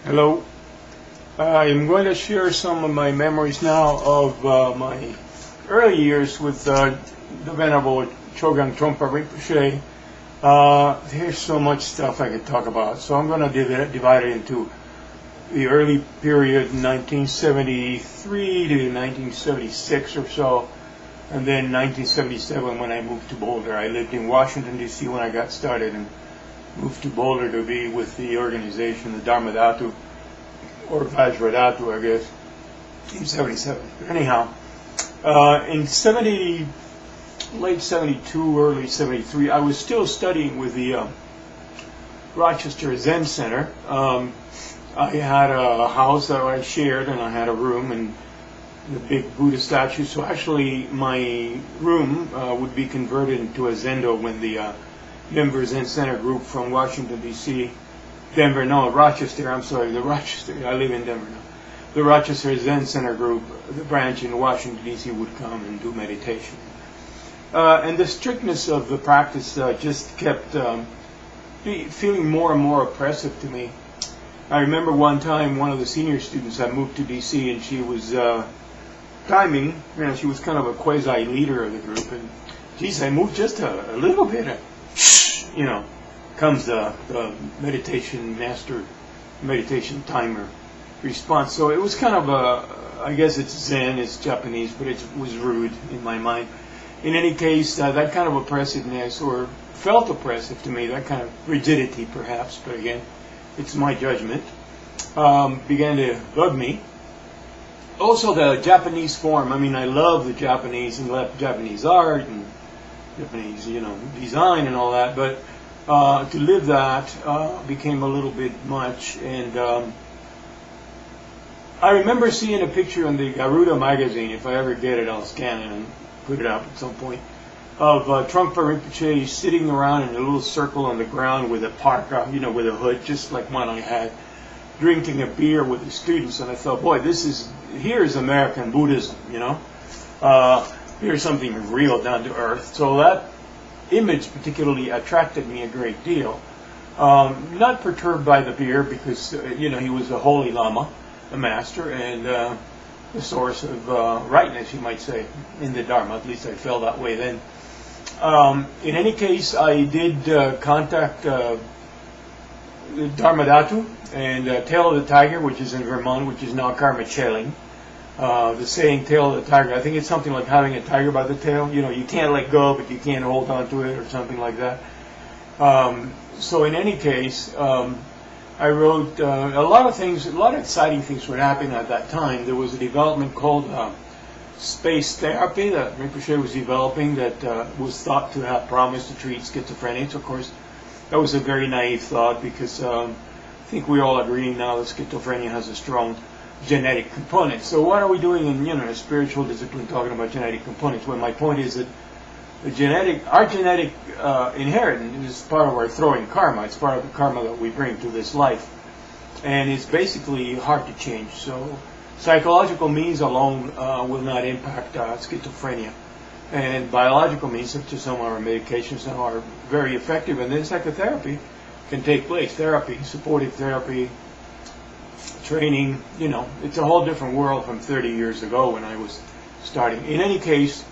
Hello. I'm going to share some of my memories now of my early years with the Venerable Choling Trungpa Rinpoche. There's so much stuff I could talk about, so I'm going to divide it into the early period, 1973 to 1976 or so, and then 1977 when I moved to Boulder. I lived in Washington, D.C. when I got started and moved to Boulder to be with the organization, the Dharmadatu, or Vajradatu, I guess, in 77. Anyhow, in late 72, early 73, I was still studying with the Rochester Zen Center. I had a house that I shared, and I had a room and the big Buddha statue. So actually, my room would be converted into a zendo when the Denver Zen Center group from Washington, D.C., Rochester, I'm sorry, I live in Denver now. The Rochester Zen Center group, the branch in Washington, D.C. would come and do meditation. And the strictness of the practice just kept feeling more and more oppressive to me. I remember one time one of the senior students had moved to D.C. and she was timing, she was kind of a quasi-leader of the group, and geez, I moved just a little bit, comes the meditation timer response. So it was kind of I guess it's Zen, it's Japanese, but it was rude in my mind. In any case, that kind of oppressiveness, or felt oppressive to me, that kind of rigidity perhaps, but again, it's my judgment, began to bug me. Also the Japanese form, I love the Japanese and love Japanese art and Japanese, design and all that, but to live that became a little bit much. And I remember seeing a picture in the Garuda magazine. If I ever get it, I'll scan it and put it up at some point, of Trungpa Rinpoche sitting around in a little circle on the ground with a parka, with a hood, just like one I had, drinking a beer with the students. And I thought, boy, here's American Buddhism, here's something real down to earth. So that image particularly attracted me a great deal. Not perturbed by the beer, because he was a holy lama, a master, and the source of rightness, you might say, in the Dharma. At least I felt that way then. In any case, I did contact Dharmadatu and Tail of the Tiger, which is in Vermont, which is now Karmre Choling. The saying "tail of the tiger," I think it's something like having a tiger by the tail. You can't let go, but you can't hold on to it, or something like that. So in any case, I wrote a lot of exciting things were happening at that time. There was a development called space therapy that Rinpoche was developing that was thought to have promise to treat schizophrenia. So of course, that was a very naive thought, because I think we all agree now that schizophrenia has a strong genetic component. So what are we doing in a spiritual discipline talking about genetic components? Well, my point is that our genetic inheritance is part of our throwing karma. It's part of the karma that we bring to this life, and it's basically hard to change. So psychological means alone will not impact schizophrenia, and biological means, such as some of our medications now, are very effective, and then psychotherapy can take place. Therapy, supportive therapy, training, it's a whole different world from 30 years ago when I was starting. In any case,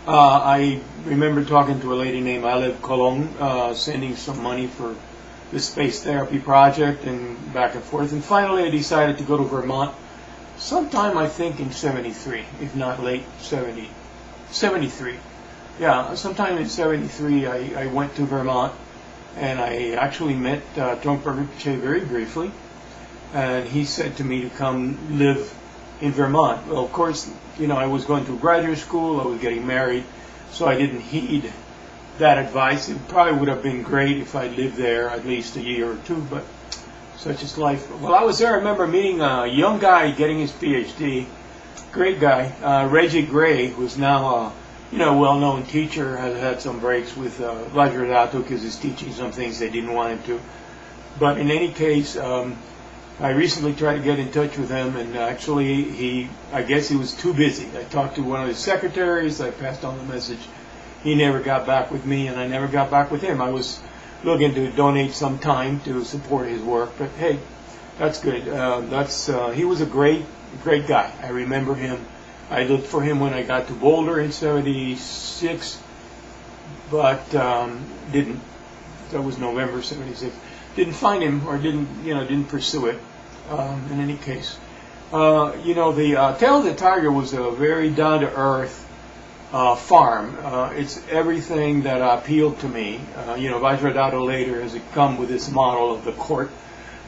I remember talking to a lady named Choling, sending some money for the space therapy project, and back and forth. And finally I decided to go to Vermont sometime, I think, in 73, if not late 73. Yeah, sometime in 73 I went to Vermont, and I actually met Trungpa Rinpoche very briefly. And he said to me to come live in Vermont. Well, of course, I was going to graduate school, I was getting married, so I didn't heed that advice. It probably would have been great if I lived there at least a year or two, but such is life. Well, I was there. I remember meeting a young guy getting his PhD, great guy, Reggie Gray, who's now a well-known teacher, has had some breaks with Vajradatu because he's teaching some things they didn't want him to. But in any case, I recently tried to get in touch with him, and actually I guess he was too busy. I talked to one of his secretaries, I passed on the message. He never got back with me, and I never got back with him. I was looking to donate some time to support his work, but hey, That's good. He was a great guy. I remember him. I looked for him when I got to Boulder in '76, but didn't. That was November '76. Didn't find him, or didn't pursue it. In any case, the Tail of the Tiger was a very down-to-earth farm. It's everything that appealed to me. Vajradhara later has come with this model of the court,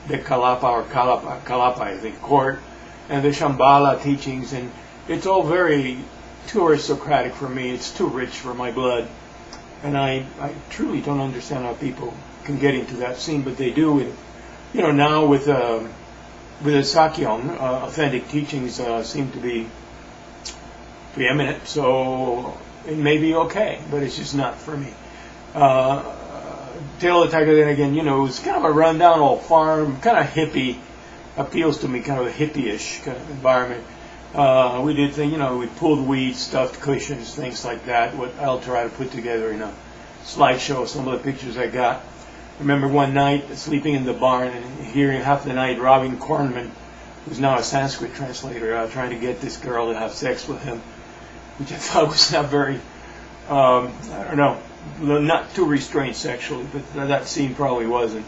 the Kalapa, I think, court, and the Shambhala teachings, and it's all very too aristocratic for me. It's too rich for my blood, and I truly don't understand how people can get into that scene, but they do. And now with the Sakyong, authentic teachings seem to be preeminent, so it may be okay, but it's just not for me. Tail of the Tiger, then again, it was kind of a rundown old farm, kind of hippie, appeals to me, kind of a hippie-ish kind of environment. We did things, we pulled weeds, stuffed cushions, things like that, what I'll try to put together in a slideshow, some of the pictures I got. I remember one night sleeping in the barn and hearing half the night Robin Kornman, who's now a Sanskrit translator, trying to get this girl to have sex with him, which I thought was not very, not too restrained sexually, but that scene probably wasn't.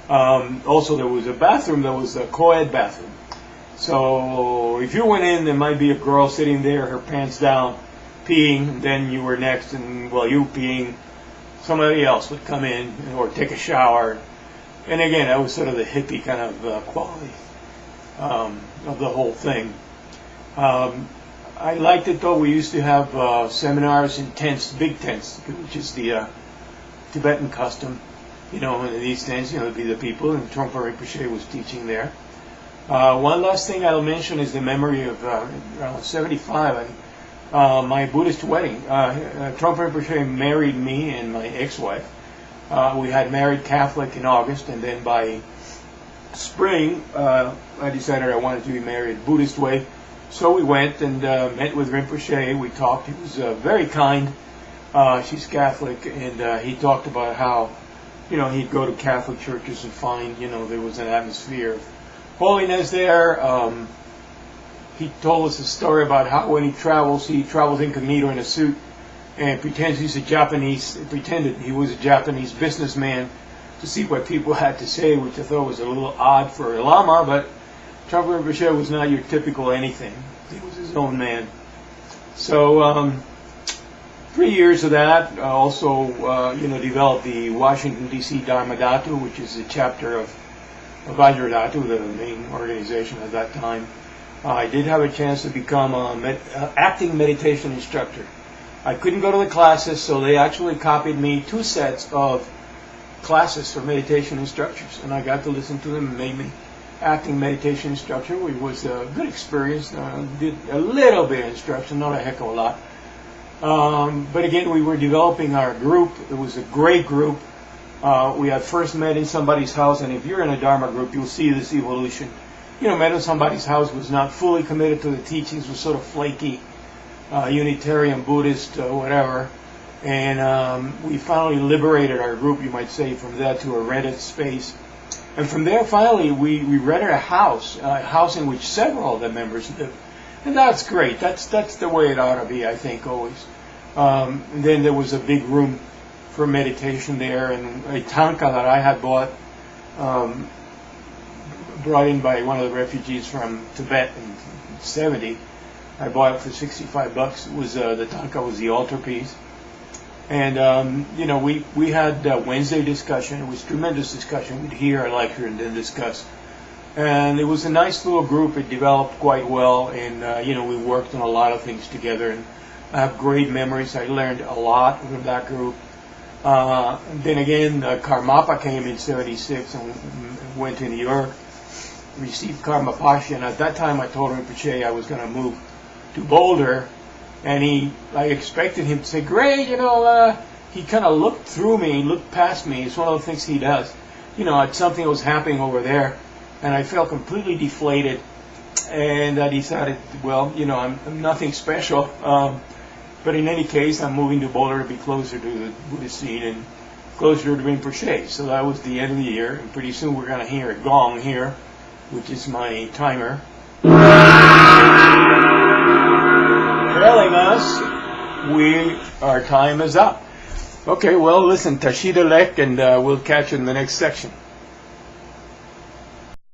Also, there was a bathroom that was a co-ed bathroom. So if you went in, there might be a girl sitting there, her pants down, peeing, and then you were next, and while you peeing, somebody else would come in or take a shower. And again, that was sort of the hippie kind of quality of the whole thing. I liked it though. We used to have seminars in tents, big tents, which is the Tibetan custom. In these tents, it'd be the people, and Trungpa Rinpoche was teaching there. One last thing I'll mention is the memory of around 75, my Buddhist wedding. Trungpa Rinpoche married me and my ex-wife. We had married Catholic in August, and then by spring, I decided I wanted to be married Buddhist way. So we went and met with Rinpoche. We talked. He was very kind. She's Catholic, and he talked about how, he'd go to Catholic churches and find, there was an atmosphere of holiness there. He told us a story about how when he travels incognito in a suit and pretended he was a Japanese businessman to see what people had to say, which I thought was a little odd for a Lama, but Trungpa Rinpoche was not your typical anything. He was his own man. So 3 years of that. Also, developed the Washington, D.C. Dharmadatu, which is a chapter of Vajradhatu, the main organization at that time. I did have a chance to become an acting meditation instructor. I couldn't go to the classes, so they actually copied me 2 sets of classes for meditation instructors, and I got to listen to them and made me acting meditation instructor, which was a good experience. Did a little bit of instruction, not a heck of a lot. But again, we were developing our group. It was a great group. We had first met in somebody's house, and if you're in a Dharma group, you'll see this evolution. Met in somebody's house, was not fully committed to the teachings, was sort of flaky, Unitarian, Buddhist, whatever. And we finally liberated our group, you might say, from that to a rented space. And from there, finally, we rented a house in which several of the members lived. And that's great. That's the way it ought to be, I think, always. And then there was a big room for meditation there, and a tanka that I had bought, brought in by one of the refugees from Tibet in '70. I bought it for $65. It was the tanka was the altarpiece. And, we had Wednesday discussion. It was tremendous discussion. We'd hear a lecture and then discuss. And it was a nice little group. It developed quite well. And, we worked on a lot of things together. And I have great memories. I learned a lot from that group. Then again, Karmapa came in '76 and went to New York, received Karma Pasha. And at that time, I told Rinpoche I was going to move to Boulder. And I expected him to say, great, he kind of looked through me, looked past me. It's one of the things he does. Something was happening over there, and I felt completely deflated. And I decided, well, I'm nothing special. But in any case, I'm moving to Boulder to be closer to the Buddhist scene and closer to Rinpoche. So that was the end of the year, and pretty soon we're going to hear a gong here which is my timer, telling us our time is up. Okay, well, listen, Tashida Lek, and we'll catch you in the next section.